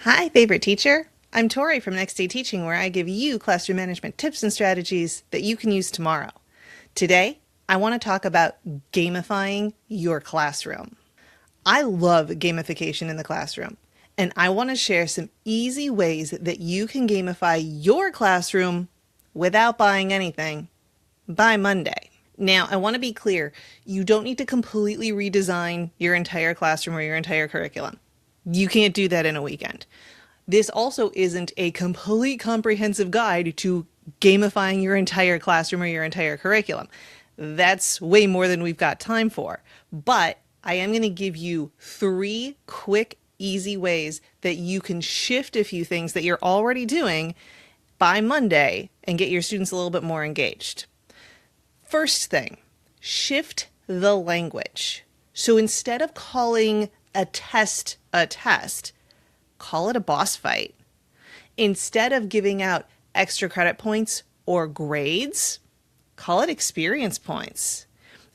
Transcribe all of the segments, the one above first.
Hi, favorite teacher. I'm Tori from Next Day Teaching, where I give you classroom management tips and strategies that you can use tomorrow. Today, I want to talk about gamifying your classroom. I love gamification in the classroom, and I want to share some easy ways that you can gamify your classroom without buying anything by Monday. Now, I want to be clear, you don't need to completely redesign your entire classroom or your entire curriculum. You can't do that in a weekend. This also isn't a complete comprehensive guide to gamifying your entire classroom or your entire curriculum. That's way more than we've got time for. But I am going to give you 3 quick, easy ways that you can shift a few things that you're already doing by Monday and get your students a little bit more engaged. First thing, shift the language. So instead of calling a test, call it a boss fight. Instead of giving out extra credit points or grades, call it experience points.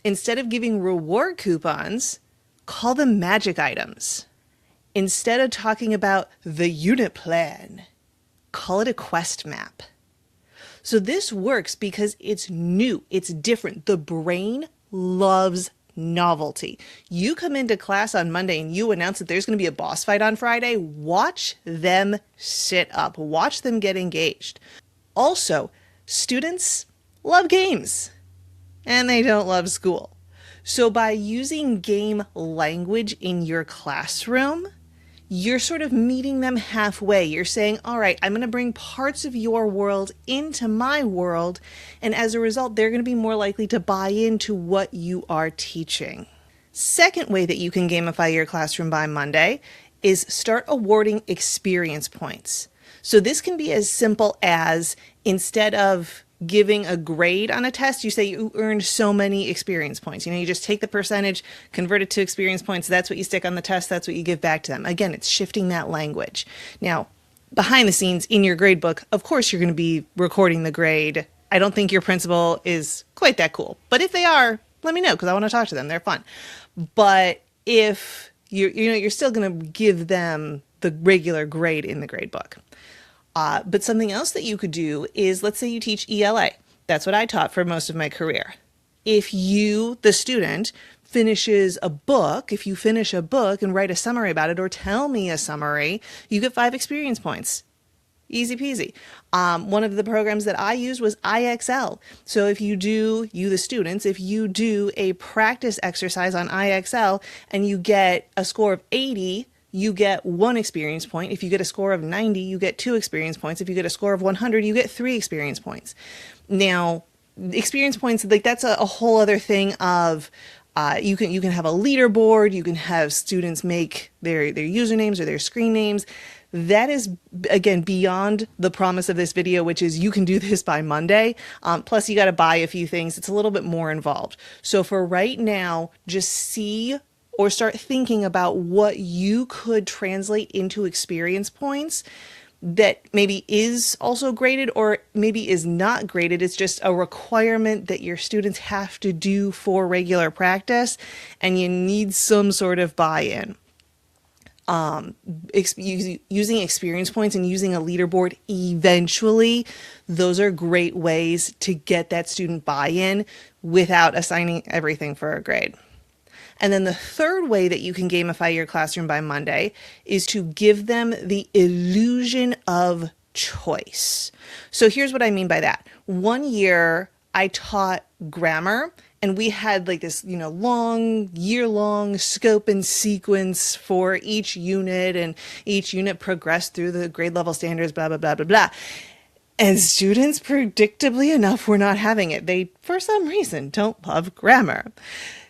Instead of giving reward coupons, call them magic items. Instead of talking about the unit plan, call it a quest map. So this works because it's new, it's different. The brain loves novelty. You come into class on Monday and you announce that there's going to be a boss fight on Friday. Watch them sit up. Watch them get engaged. Also, students love games and they don't love school. So by using game language in your classroom, you're sort of meeting them halfway. You're saying, all right, I'm going to bring parts of your world into my world. And as a result, they're going to be more likely to buy into what you are teaching. Second way that you can gamify your classroom by Monday is start awarding experience points. So this can be as simple as, instead of giving a grade on a test, you say you earned so many experience points. You just take the percentage, convert it to experience points. That's what you stick on the test. That's what you give back to them. Again, it's shifting that language. Now, behind the scenes in your grade book, of course, you're going to be recording the grade. I don't think your principal is quite that cool, but if they are, let me know because I want to talk to them. They're fun. But if you're still going to give them the regular grade in the grade book. But something else that you could do is, let's say you teach ELA. That's what I taught for most of my career. If you, the student, finishes a book, if you finish a book and write a summary about it or tell me a summary, you get 5 experience points. Easy peasy. One of the programs that I used was IXL. So if you the students, if you do a practice exercise on IXL and you get a score of 80, you get 1 experience point. If you get a score of 90, you get 2 experience points. If you get a score of 100, you get 3 experience points. Now, experience points, like, that's a whole other thing of, you can have a leaderboard, you can have students make their usernames or their screen names. That is, again, beyond the promise of this video, which is you can do this by Monday. Plus, you got to buy a few things. It's a little bit more involved. So for right now, just see or start thinking about what you could translate into experience points that maybe is also graded or maybe is not graded. It's just a requirement that your students have to do for regular practice, and you need some sort of buy-in. Using experience points and using a leaderboard eventually, those are great ways to get that student buy-in without assigning everything for a grade. And then the third way that you can gamify your classroom by Monday is to give them the illusion of choice. So here's what I mean by that. One year I taught grammar, and we had like this, year-long scope and sequence for each unit, and each unit progressed through the grade level standards, blah, blah, blah, blah, blah. And students, predictably enough, were not having it. They, for some reason, don't love grammar.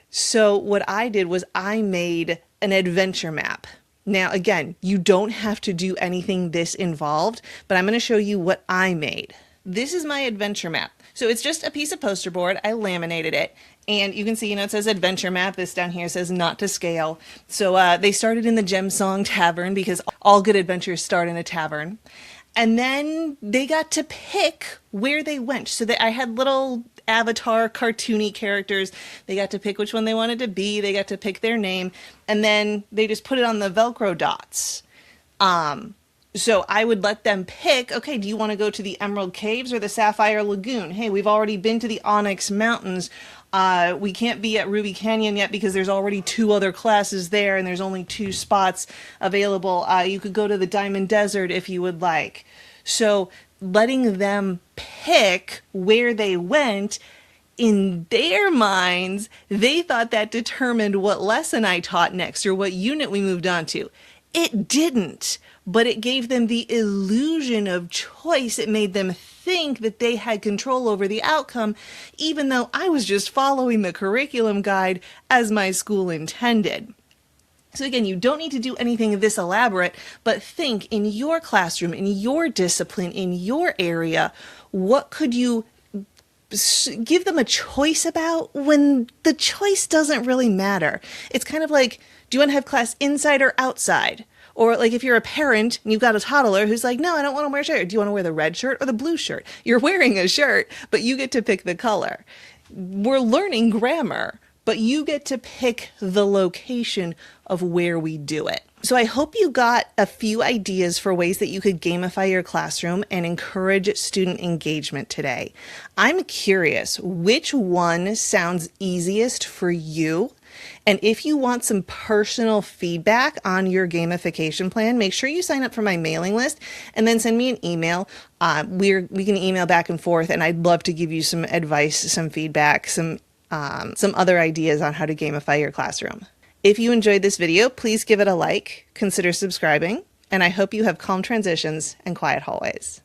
So what I did was I made an adventure map. Now, again, you don't have to do anything this involved, but I'm going to show you what I made. This is my adventure map. So it's just a piece of poster board. I laminated it, and you can see, it says adventure map. This down here says not to scale. So they started in the Gem Song Tavern, because all good adventures start in a tavern. And then they got to pick where they went. So that I had little avatar cartoony characters. They got to pick which one they wanted to be. They got to pick their name. And then they just put it on the Velcro dots. So I would let them pick, okay, do you want to go to the Emerald Caves or the Sapphire Lagoon? Hey, we've already been to the Onyx Mountains. We can't be at Ruby Canyon yet because there's already 2 other classes there and there's only 2 spots available. You could go to the Diamond Desert if you would like. So letting them pick where they went, in their minds, they thought that determined what lesson I taught next or what unit we moved on to. It didn't, but it gave them the illusion of choice. It made them think that they had control over the outcome, even though I was just following the curriculum guide as my school intended. So again, you don't need to do anything this elaborate, but think in your classroom, in your discipline, in your area, what could you give them a choice about when the choice doesn't really matter? It's kind of like, do you want to have class inside or outside? Or like if you're a parent and you've got a toddler who's like, no, I don't want to wear a shirt. Do you want to wear the red shirt or the blue shirt? You're wearing a shirt, but you get to pick the color. We're learning grammar, but you get to pick the location of where we do it. So I hope you got a few ideas for ways that you could gamify your classroom and encourage student engagement today. I'm curious, which one sounds easiest for you? And if you want some personal feedback on your gamification plan, make sure you sign up for my mailing list and then send me an email. We can email back and forth, and I'd love to give you some advice, some feedback, some other ideas on how to gamify your classroom. If you enjoyed this video, please give it a like, consider subscribing, and I hope you have calm transitions and quiet hallways.